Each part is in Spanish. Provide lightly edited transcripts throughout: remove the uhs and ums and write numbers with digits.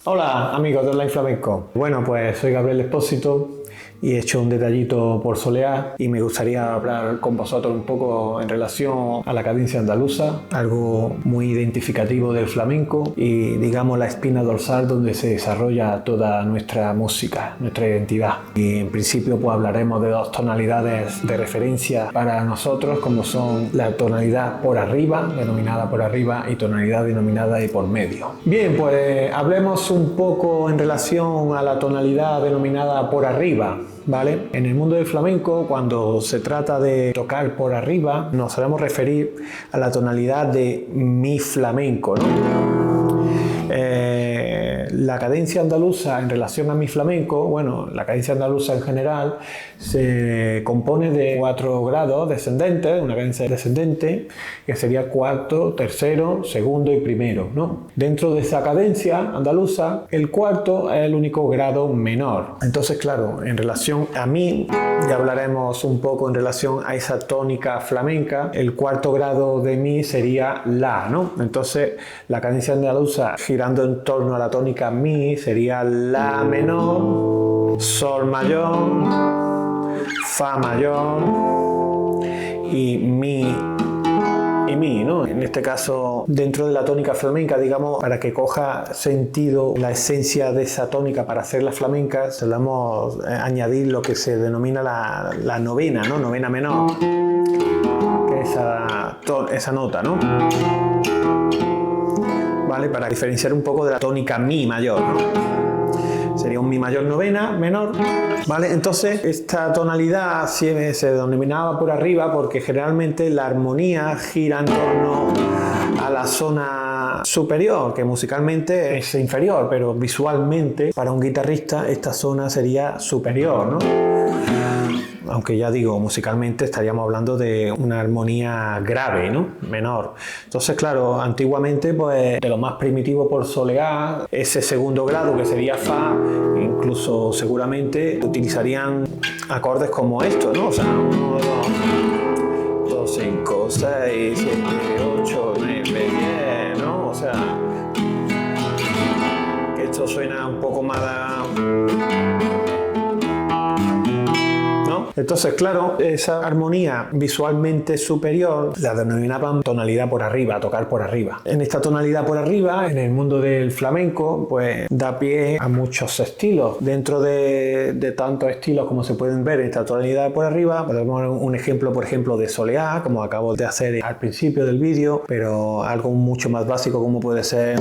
Hola amigos de Online Flamenco. Bueno, pues soy Gabriel Expósito y he hecho un detallito por soleá y me gustaría hablar con vosotros un poco en relación a la cadencia andaluza, algo muy identificativo del flamenco y digamos la espina dorsal donde se desarrolla toda nuestra música, nuestra identidad. Y en principio pues hablaremos de dos tonalidades de referencia para nosotros, como son la tonalidad por arriba, denominada por arriba, y tonalidad denominada de por medio. Bien, pues hablemos un poco en relación a la tonalidad denominada por arriba. ¿Vale? En el mundo del flamenco, cuando se trata de tocar por arriba, nos solemos referir a la tonalidad de mi flamenco, ¿no? La cadencia andaluza en relación a mi flamenco, bueno, la cadencia andaluza en general se compone de 4 grados descendentes, una cadencia descendente que sería cuarto, tercero, segundo y primero, ¿no? Dentro de esa cadencia andaluza, el cuarto es el único grado menor. Entonces, claro, en relación a mí, ya hablaremos un poco en relación a esa tónica flamenca, el cuarto grado de mi sería la, ¿no? Entonces, la cadencia andaluza girando en torno a la tónica mi sería la menor, sol mayor, fa mayor y mi, ¿no? En este caso, dentro de la tónica flamenca, digamos, para que coja sentido la esencia de esa tónica para hacer la flamenca, solemos añadir lo que se denomina la novena, ¿no? Novena menor, que es esa nota, ¿no? ¿Vale? Para diferenciar un poco de la tónica mi mayor, ¿no? Sería un mi mayor novena menor, ¿vale? Entonces esta tonalidad siempre se denominaba por arriba porque generalmente la armonía gira en torno a la zona superior, que musicalmente es inferior, pero visualmente para un guitarrista esta zona sería superior, ¿no? Aunque ya digo, musicalmente estaríamos hablando de una armonía grave, ¿no? Menor. Entonces, claro, antiguamente, pues, de lo más primitivo por soleá, ese segundo grado que sería fa, incluso seguramente utilizarían acordes como estos, ¿no? O sea, 1, 2, 5, 6, 7, 8, 9, 10, ¿no? O sea, que esto suena un poco más Entonces, claro, esa armonía visualmente superior la denominaban tonalidad por arriba, tocar por arriba. En esta tonalidad por arriba, en el mundo del flamenco, pues da pie a muchos estilos. Dentro de tantos estilos como se pueden ver en esta tonalidad por arriba, podemos ver un ejemplo, por ejemplo, de soleá, como acabo de hacer al principio del vídeo, pero algo mucho más básico como puede ser...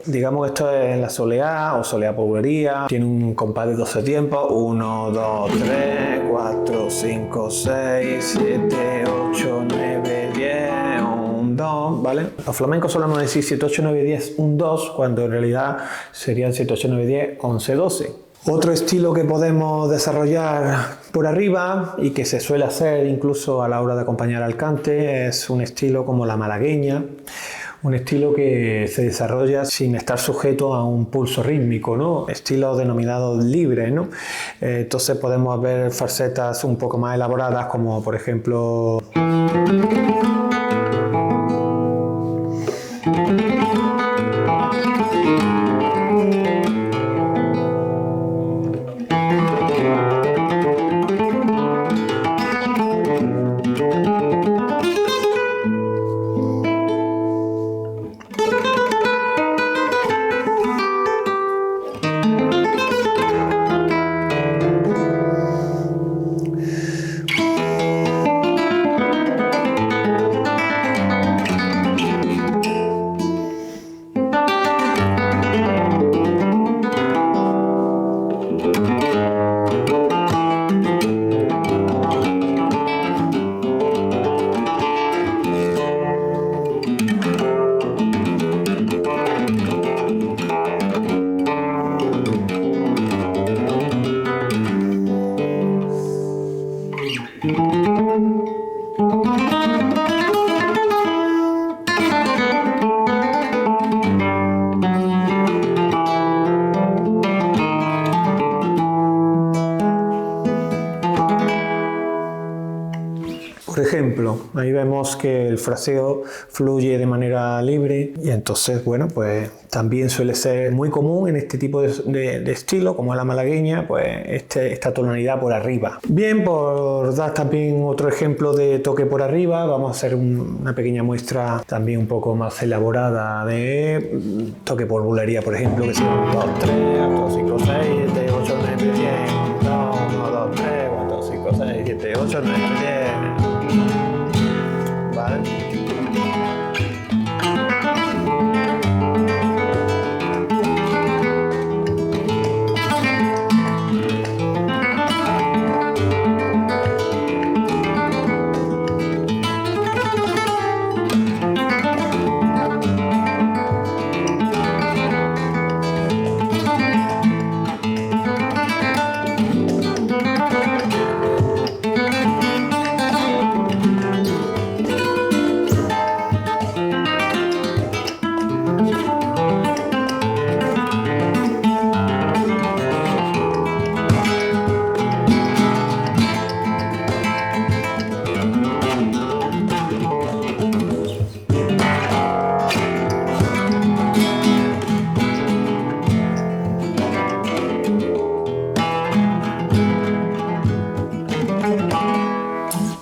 Digamos que esto es la soleá o soleá paulería, tiene un compás de 12 tiempos, 1, 2, 3, 4, 5, 6, 7, 8, 9, 10, 1, 2, ¿vale? Los flamencos solemos decir 7, 8, 9, 10, 1, 2, cuando en realidad serían 7, 8, 9, 10, 11, 12. Otro estilo que podemos desarrollar por arriba y que se suele hacer incluso a la hora de acompañar al cante es un estilo como la malagueña. Un estilo que se desarrolla sin estar sujeto a un pulso rítmico, ¿no? Estilo denominado libre, ¿no? Entonces podemos ver falsetas un poco más elaboradas como por ejemplo... estilo. Ahí vemos que el fraseo fluye de manera libre y entonces, bueno, pues también suele ser muy común en este tipo de estilo, como es la malagueña, pues esta tonalidad por arriba. Bien, por dar también otro ejemplo de toque por arriba, vamos a hacer una pequeña muestra también un poco más elaborada de toque por bulería, por ejemplo, que son 2, 3, 4, 5, 6, 7, 8, 9, 10, 1, 2, 3, 4, 5, 6, 7, 8, 9, 10. ¿Vale?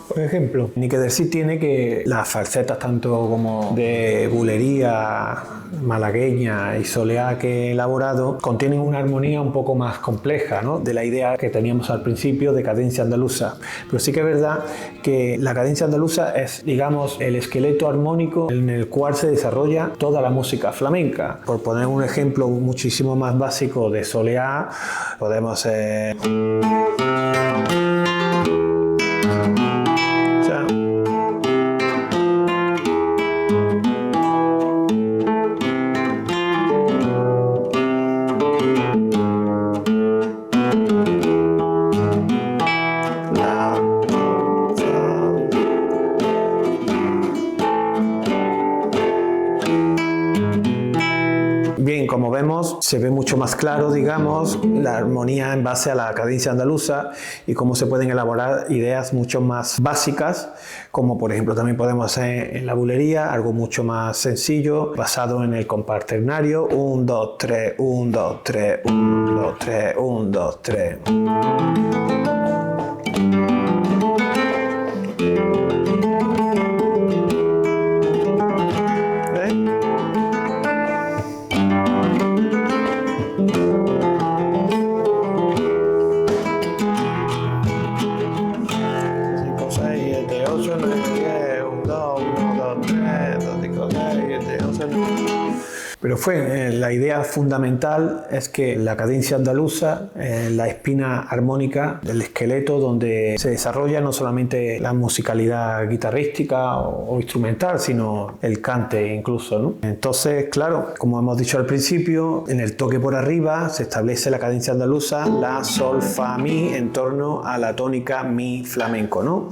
Por ejemplo, ni que decir tiene que las falsetas tanto como de bulería, malagueña y soleá que he elaborado contienen una armonía un poco más compleja, ¿no?, de la idea que teníamos al principio de cadencia andaluza. Pero sí que es verdad que la cadencia andaluza es, digamos, el esqueleto armónico en el cual se desarrolla toda la música flamenca. Por poner un ejemplo muchísimo más básico de soleá, podemos Bien, como vemos, se ve mucho más claro, digamos, la armonía en base a la cadencia andaluza y cómo se pueden elaborar ideas mucho más básicas, como por ejemplo también podemos hacer en la bulería, algo mucho más sencillo, basado en el compás ternario, 1, 2, 3, 1, 2, 3, 1, 2, 3, 1, 2, 3. Pero la idea fundamental es que la cadencia andaluza es la espina armónica del esqueleto donde se desarrolla no solamente la musicalidad guitarrística o instrumental, sino el cante incluso, ¿no? Entonces, claro, como hemos dicho al principio, en el toque por arriba se establece la cadencia andaluza, la, sol, fa, mi, en torno a la tónica mi flamenco, ¿no?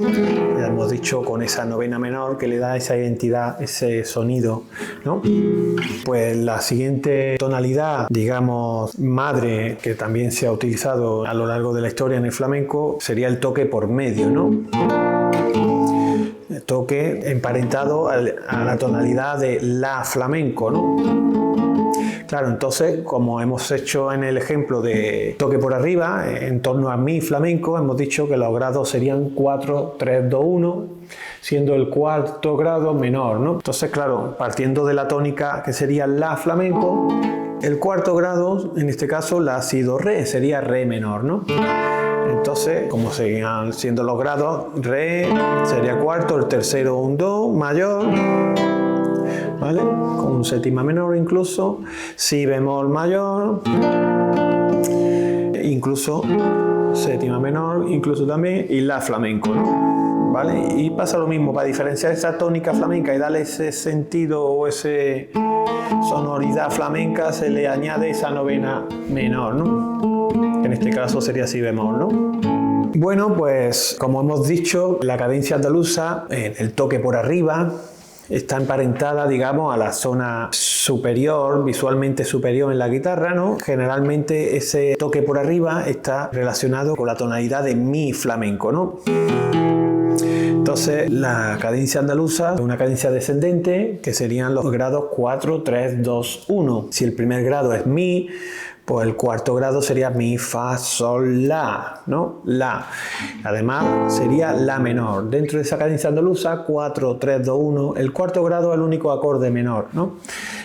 Ya hemos dicho con esa novena menor que le da esa identidad, ese sonido, ¿no? Pues la siguiente tonalidad, digamos, madre, que también se ha utilizado a lo largo de la historia en el flamenco, sería el toque por medio, ¿no? El toque emparentado a la tonalidad de la flamenco, ¿no? Claro, entonces, como hemos hecho en el ejemplo de toque por arriba, en torno a mi flamenco, hemos dicho que los grados serían 4, 3, 2, 1, siendo el cuarto grado menor, ¿no? Entonces, claro, partiendo de la tónica que sería la flamenco, el cuarto grado, en este caso, la si do re, sería re menor, ¿no? Entonces, como seguían siendo los grados, re sería cuarto, el tercero un do mayor, ¿vale? Con un séptima menor incluso, si bemol mayor, incluso séptima menor, incluso también, y la flamenco, ¿no? ¿Vale? Y pasa lo mismo, para diferenciar esa tónica flamenca y darle ese sentido o ese sonoridad flamenca, se le añade esa novena menor, ¿no? En este caso sería si bemol, ¿no? Bueno, pues como hemos dicho, la cadencia andaluza, el toque por arriba, está emparentada, digamos, a la zona superior, visualmente superior en la guitarra, ¿no? Generalmente ese toque por arriba está relacionado con la tonalidad de mi flamenco, ¿no? Entonces la cadencia andaluza es una cadencia descendente que serían los grados 4, 3, 2, 1. Si el primer grado es mi, pues el cuarto grado sería mi, fa, sol, la, ¿no? La. Además sería la menor. Dentro de esa cadencia andaluza, 4, 3, 2, 1, el cuarto grado es el único acorde menor, ¿no?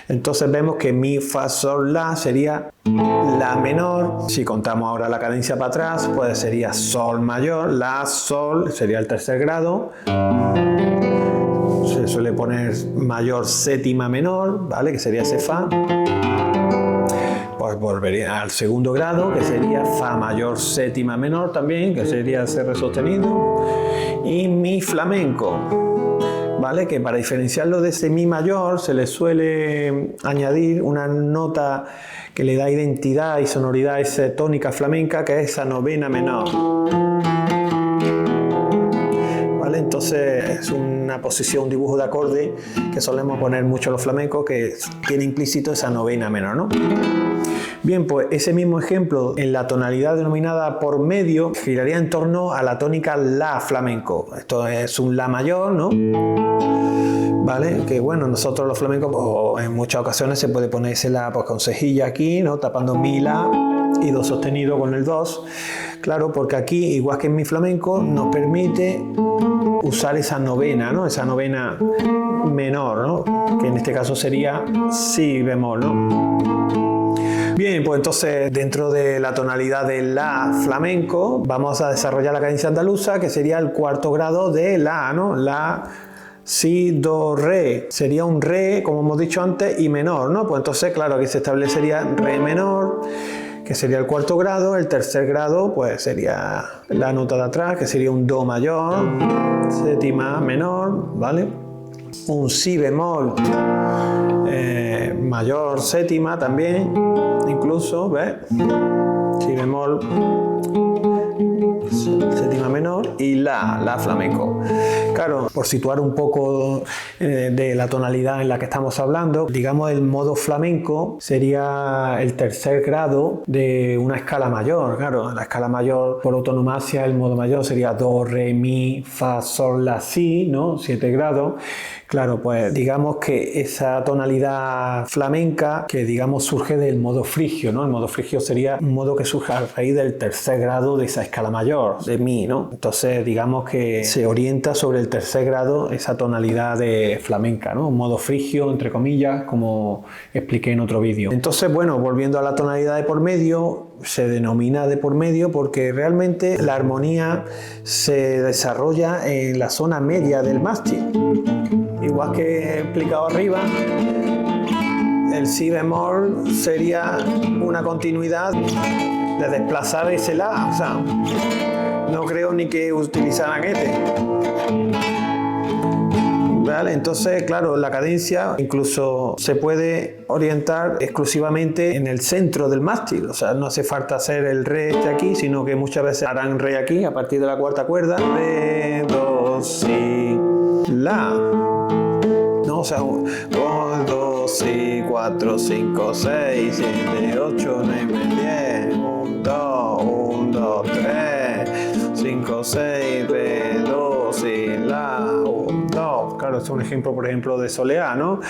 Entonces vemos que mi, fa, sol, la sería la menor. Si contamos ahora la cadencia para atrás, pues sería sol mayor, la, sol, sería el tercer grado. Se suele poner mayor, séptima, menor, ¿vale? Que sería ese fa. Pues volvería al segundo grado, que sería fa mayor, séptima, menor también, que sería ese re sostenido. Y mi flamenco, ¿vale? Que para diferenciarlo de ese mi mayor se le suele añadir una nota que le da identidad y sonoridad a esa tónica flamenca, que es esa novena menor. ¿Vale? Entonces es una posición, un dibujo de acorde que solemos poner mucho los flamencos, que tiene implícito esa novena menor, ¿no? Bien, pues ese mismo ejemplo en la tonalidad denominada por medio giraría en torno a la tónica la flamenco. Esto es un la mayor, ¿no? ¿Vale? Que bueno, nosotros los flamencos pues, en muchas ocasiones se puede poner ese la pues, con cejilla aquí, ¿no? Tapando mi la y do sostenido con el dos. Claro, porque aquí, igual que en mi flamenco, nos permite usar esa novena, ¿no? Esa novena menor, ¿no? Que en este caso sería si bemol, ¿no? Bien, pues entonces dentro de la tonalidad de la flamenco vamos a desarrollar la cadencia andaluza, que sería el cuarto grado de la, ¿no? La, si, do, re. Sería un re, como hemos dicho antes, y menor, ¿no? Pues entonces, claro, aquí se establecería re menor, que sería el cuarto grado. El tercer grado, pues sería la nota de atrás, que sería un do mayor, séptima menor, ¿vale? Un si bemol mayor, séptima también, incluso, ¿ves? Si bemol, séptima menor y la flamenco. Claro, por situar un poco de la tonalidad en la que estamos hablando, digamos el modo flamenco sería el tercer grado de una escala mayor. Claro, la escala mayor por autonomasia, el modo mayor sería do, re, mi, fa, sol, la, si, ¿no? 7 grados. Claro, pues digamos que esa tonalidad flamenca que digamos surge del modo frigio, ¿no? El modo frigio sería un modo que surge a raíz del tercer grado de esa escala mayor, de mi, ¿no? Entonces digamos que se orienta sobre el tercer grado esa tonalidad de flamenca, ¿no? Un modo frigio, entre comillas, como expliqué en otro vídeo. Entonces, bueno, volviendo a la tonalidad de por medio, se denomina de por medio porque realmente la armonía se desarrolla en la zona media del mástil. Igual que he explicado arriba, el si bemol sería una continuidad de desplazar ese la, o sea, no creo ni que utilizaran este. ¿Vale? Entonces, claro, la cadencia incluso se puede orientar exclusivamente en el centro del mástil, o sea, no hace falta hacer el re este aquí, sino que muchas veces harán re aquí a partir de la cuarta cuerda, re, do, si, la. No, o sea, 1, 2, 3, 4, 5, 6, 7, 8, 9, 10, 1, 2, 1, 2, 3, 5, 6, re, do, si, la, 1, 2. Claro, este es un ejemplo, por ejemplo, de soleá, ¿no?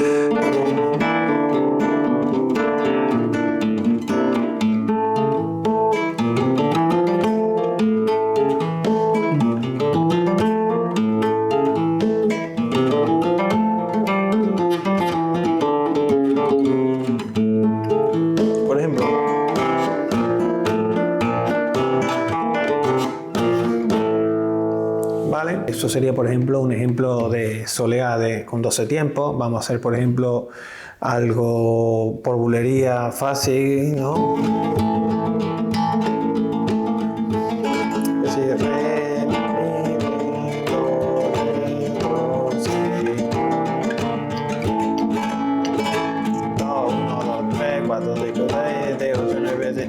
Eso sería, por ejemplo, un ejemplo de soleá con 12 tiempos. Vamos a hacer, por ejemplo, algo por bulería fácil, ¿no? Sí, re, mi, do, si. 2, 1, 2, 3, 4, 5, 6, 7, 8, 9, 10.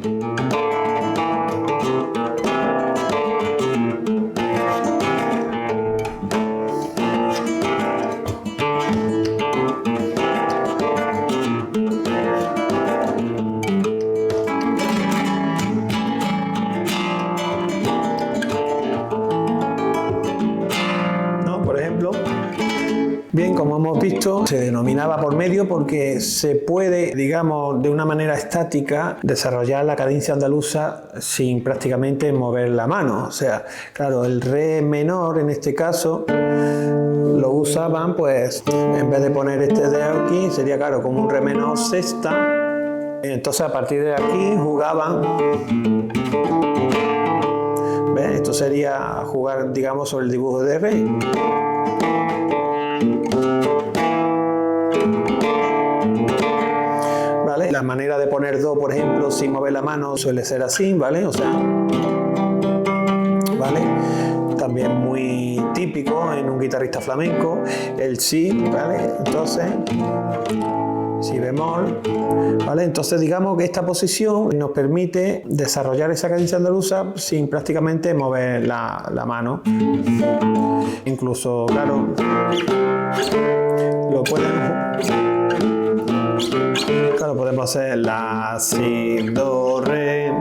como hemos visto, se denominaba por medio porque se puede, digamos, de una manera estática desarrollar la cadencia andaluza sin prácticamente mover la mano. O sea, claro, el re menor en este caso lo usaban, pues, en vez de poner este dedo aquí, sería, claro, como un re menor sexta. Entonces, a partir de aquí jugaban. ¿Ves? Esto sería jugar, digamos, sobre el dibujo de re. ¿Vale? La manera de poner do, por ejemplo, sin mover la mano suele ser así, ¿vale? O sea, ¿vale? También muy típico en un guitarrista flamenco, el si, ¿vale? Entonces, si bemol, ¿vale? Entonces digamos que esta posición nos permite desarrollar esa cadencia andaluza sin prácticamente mover la mano. Incluso, claro, lo podemos hacer la, si, do, re,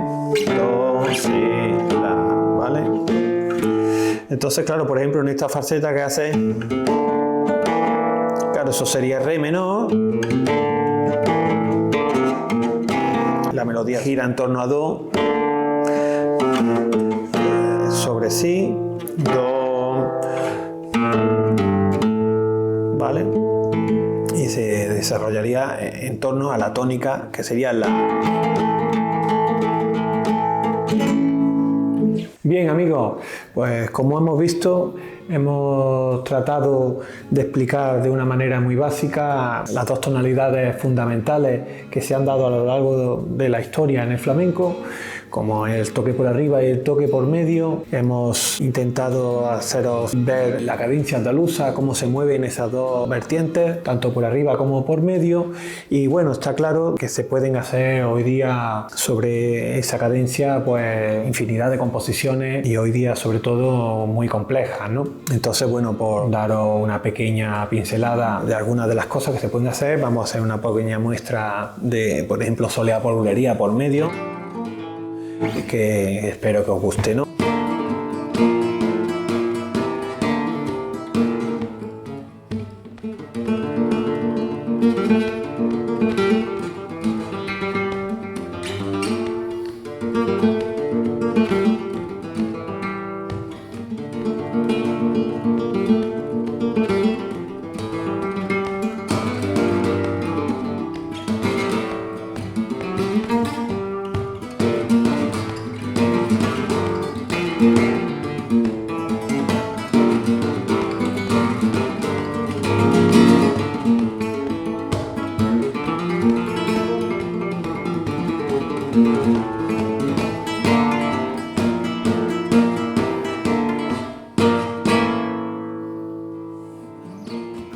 do, si, la, ¿vale? Entonces, claro, por ejemplo, en esta falseta que hace, claro, eso sería re menor. La melodía gira en torno a do, sobre si, do, ¿vale? Y se desarrollaría en torno a la tónica, que sería la. Bien, amigos, pues como hemos visto, hemos tratado de explicar de una manera muy básica las dos tonalidades fundamentales que se han dado a lo largo de la historia en el flamenco, como el toque por arriba y el toque por medio. Hemos intentado haceros ver la cadencia andaluza, cómo se mueven esas dos vertientes, tanto por arriba como por medio. Y bueno, está claro que se pueden hacer hoy día sobre esa cadencia pues infinidad de composiciones, y hoy día sobre todo muy complejas, ¿no? Entonces, bueno, por daros una pequeña pincelada de algunas de las cosas que se pueden hacer, vamos a hacer una pequeña muestra de, por ejemplo, soleá por bulería por medio, que espero que os guste, ¿no?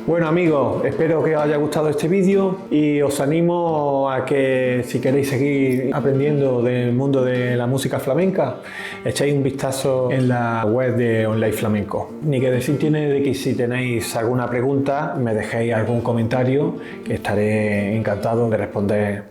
Bueno amigos, espero que os haya gustado este vídeo y os animo a que si queréis seguir aprendiendo del mundo de la música flamenca, echéis un vistazo en la web de Online Flamenco. Ni que decir tiene de que si tenéis alguna pregunta me dejéis algún comentario, que estaré encantado de responder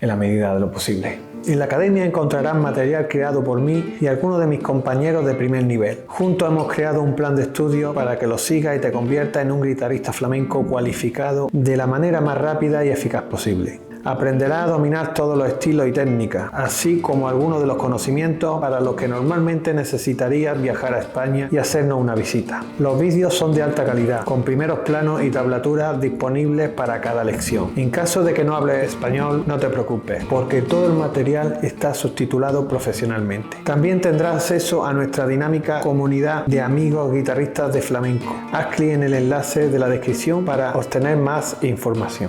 en la medida de lo posible. En la academia encontrarán material creado por mí y algunos de mis compañeros de primer nivel. Juntos hemos creado un plan de estudio para que lo sigas y te conviertas en un guitarrista flamenco cualificado de la manera más rápida y eficaz posible. Aprenderás a dominar todos los estilos y técnicas, así como algunos de los conocimientos para los que normalmente necesitarías viajar a España y hacernos una visita. Los vídeos son de alta calidad, con primeros planos y tablaturas disponibles para cada lección. En caso de que no hables español, no te preocupes, porque todo el material está subtitulado profesionalmente. También tendrás acceso a nuestra dinámica comunidad de amigos guitarristas de flamenco. Haz clic en el enlace de la descripción para obtener más información.